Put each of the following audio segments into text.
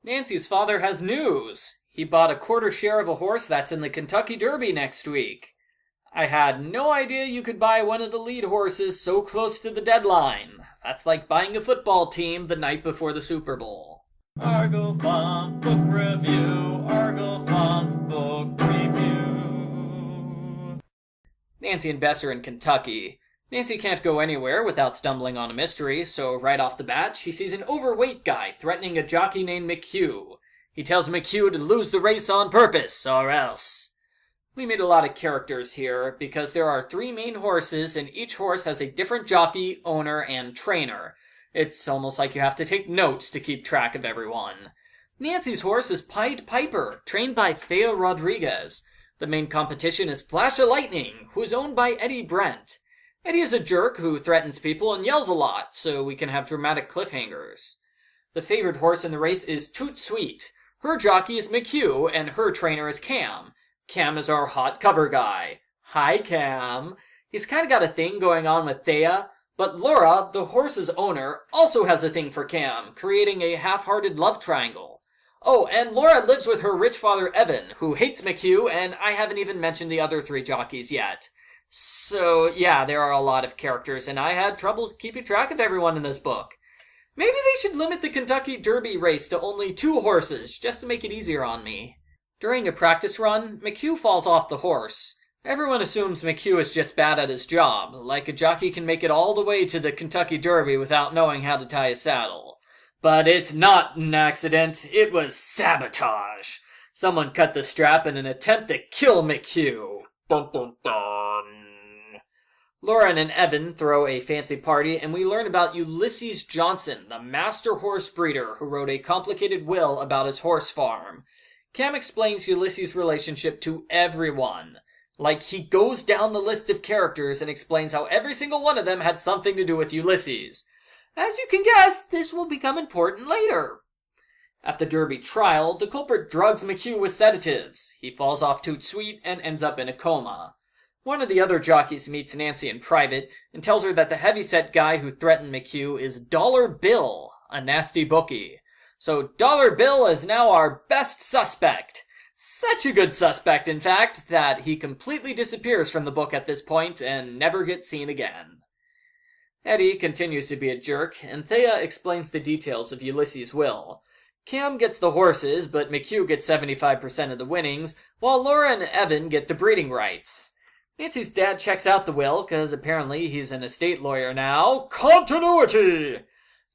Nancy's father has news. He bought a quarter share of a horse that's in the Kentucky Derby next week. I had no idea you could buy one of the lead horses so close to the deadline. That's like buying a football team the night before the Super Bowl. Argo Flump Book Review. Argo Flump Book Review. Nancy and Bess are in Kentucky. Nancy can't go anywhere without stumbling on a mystery, so right off the bat, she sees an overweight guy threatening a jockey named McHugh. He tells McHugh to lose the race on purpose, or else. We meet a lot of characters here, because there are 3 main horses, and each horse has a different jockey, owner, and trainer. It's almost like you have to take notes to keep track of everyone. Nancy's horse is Pied Piper, trained by Thea Rodriguez. The main competition is Flash of Lightning, who's owned by Eddie Brent. Eddie is a jerk who threatens people and yells a lot, so we can have dramatic cliffhangers. The favorite horse in the race is Toot Sweet. Her jockey is McHugh, and her trainer is Cam. Cam is our hot cover guy. Hi, Cam. He's kind of got a thing going on with Thea, but Laura, the horse's owner, also has a thing for Cam, creating a half-hearted love triangle. Oh, and Laura lives with her rich father Evan, who hates McHugh, and I haven't even mentioned the other 3 jockeys yet. So, yeah, there are a lot of characters, and I had trouble keeping track of everyone in this book. Maybe they should limit the Kentucky Derby race to only 2 horses, just to make it easier on me. During a practice run, McHugh falls off the horse. Everyone assumes McHugh is just bad at his job, like a jockey can make it all the way to the Kentucky Derby without knowing how to tie a saddle. But it's not an accident, it was sabotage. Someone cut the strap in an attempt to kill McHugh. Dun dun dun. Lauren and Evan throw a fancy party, and we learn about Ulysses Johnson, the master horse breeder who wrote a complicated will about his horse farm. Cam explains Ulysses' relationship to everyone. Like, he goes down the list of characters and explains how every single one of them had something to do with Ulysses. As you can guess, this will become important later. At the Derby trial, the culprit drugs McHugh with sedatives. He falls off Toot Sweet and ends up in a coma. One of the other jockeys meets Nancy in private and tells her that the heavyset guy who threatened McHugh is Dollar Bill, a nasty bookie. So Dollar Bill is now our best suspect. Such a good suspect, in fact, that he completely disappears from the book at this point and never gets seen again. Eddie continues to be a jerk, and Thea explains the details of Ulysses' will. Cam gets the horses, but McHugh gets 75% of the winnings, while Laura and Evan get the breeding rights. Nancy's dad checks out the will, because apparently he's an estate lawyer now. Continuity!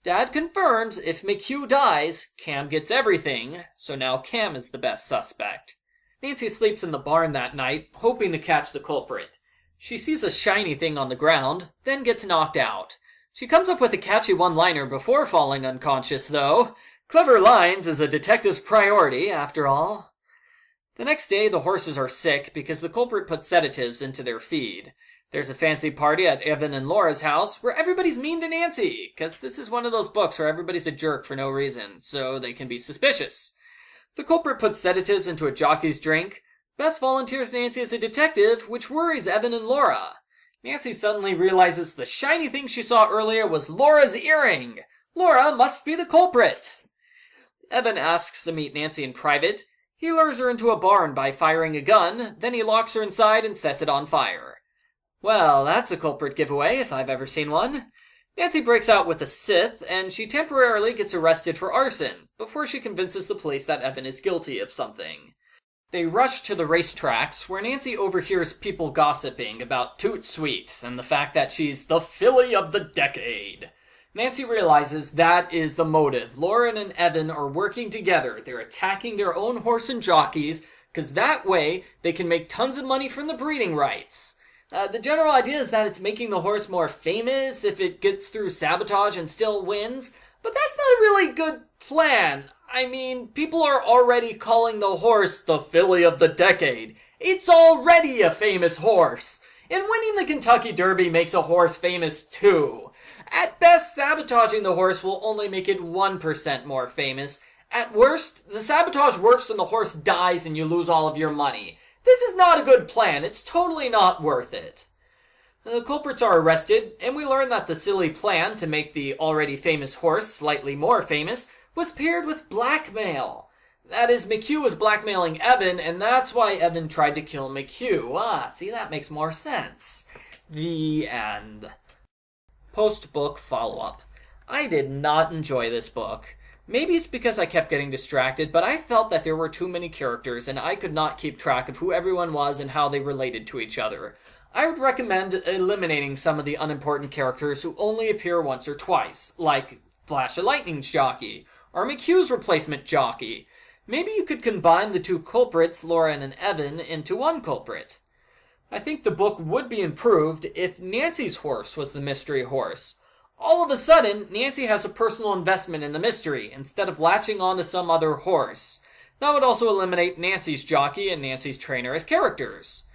Dad confirms if McHugh dies, Cam gets everything, so now Cam is the best suspect. Nancy sleeps in the barn that night, hoping to catch the culprit. She sees a shiny thing on the ground, then gets knocked out. She comes up with a catchy one-liner before falling unconscious, though. Clever lines is a detective's priority, after all. The next day, the horses are sick because the culprit put sedatives into their feed. There's a fancy party at Evan and Laura's house where everybody's mean to Nancy, because this is one of those books where everybody's a jerk for no reason, so they can be suspicious. The culprit puts sedatives into a jockey's drink. Bess volunteers Nancy as a detective, which worries Evan and Laura. Nancy suddenly realizes the shiny thing she saw earlier was Laura's earring. Laura must be the culprit. Evan asks to meet Nancy in private. He lures her into a barn by firing a gun, then he locks her inside and sets it on fire. Well, that's a culprit giveaway if I've ever seen one. Nancy breaks out with a Sith, and she temporarily gets arrested for arson, before she convinces the police that Evan is guilty of something. They rush to the racetracks, where Nancy overhears people gossiping about Toot Sweet and the fact that she's the filly of the decade. Nancy realizes that is the motive. Lauren and Evan are working together. They're attacking their own horse and jockeys, because that way they can make tons of money from the breeding rights. The general idea is that it's making the horse more famous if it gets through sabotage and still wins, but that's not a really good plan. I mean, people are already calling the horse the filly of the decade. It's already a famous horse. And winning the Kentucky Derby makes a horse famous too. At best, sabotaging the horse will only make it 1% more famous. At worst, the sabotage works and the horse dies and you lose all of your money. This is not a good plan. It's totally not worth it. The culprits are arrested, and we learn that the silly plan to make the already famous horse slightly more famous was paired with blackmail. That is, McHugh was blackmailing Evan, and that's why Evan tried to kill McHugh. See, that makes more sense. The end. Post-book follow-up. I did not enjoy this book. Maybe it's because I kept getting distracted, but I felt that there were too many characters, and I could not keep track of who everyone was and how they related to each other. I would recommend eliminating some of the unimportant characters who only appear once or twice, like Flash of Lightning's jockey, or McHugh's replacement jockey. Maybe you could combine the two culprits, Lauren and Evan, into one culprit. I think the book would be improved if Nancy's horse was the mystery horse. All of a sudden, Nancy has a personal investment in the mystery, instead of latching on to some other horse. That would also eliminate Nancy's jockey and Nancy's trainer as characters.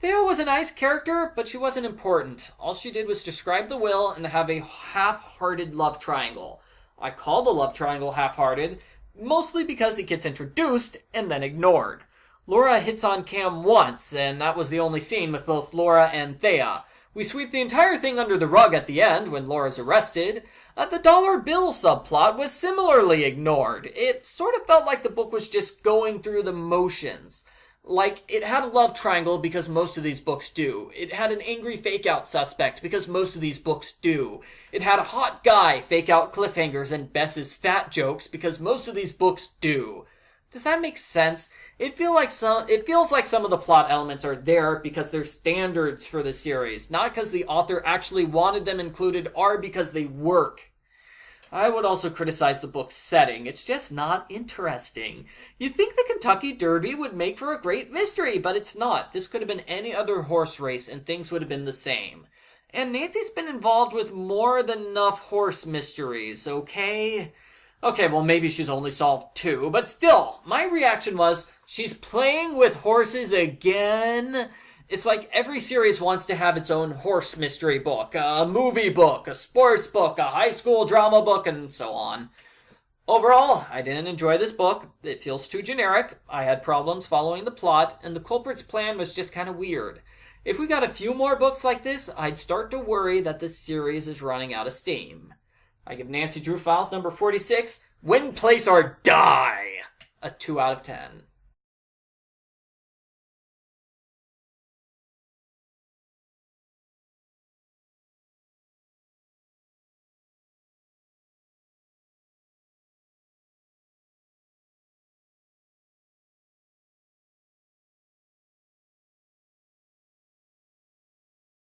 Thea was a nice character, but she wasn't important. All she did was describe the will and have a half-hearted love triangle. I call the love triangle half-hearted, mostly because it gets introduced and then ignored. Laura hits on Cam once, and that was the only scene with both Laura and Thea. We sweep the entire thing under the rug at the end when Laura's arrested. The dollar bill subplot was similarly ignored. It sort of felt like the book was just going through the motions. Like, it had a love triangle because most of these books do. It had an angry fake-out suspect because most of these books do. It had a hot guy fake out cliffhangers and Bess's fat jokes because most of these books do. Does that make sense? It feels like some of the plot elements are there because they're standards for the series, not because the author actually wanted them included or because they work. I would also criticize the book's setting. It's just not interesting. You'd think the Kentucky Derby would make for a great mystery, but it's not. This could have been any other horse race and things would have been the same. And Nancy's been involved with more than enough horse mysteries, okay? Okay, well maybe she's only solved 2, but still, my reaction was, she's playing with horses again? It's like every series wants to have its own horse mystery book, a movie book, a sports book, a high school drama book, and so on. Overall, I didn't enjoy this book. It feels too generic. I had problems following the plot, and the culprit's plan was just kind of weird. If we got a few more books like this, I'd start to worry that this series is running out of steam. I give Nancy Drew Files number 46, Win, Place, or Die, a 2 out of 10.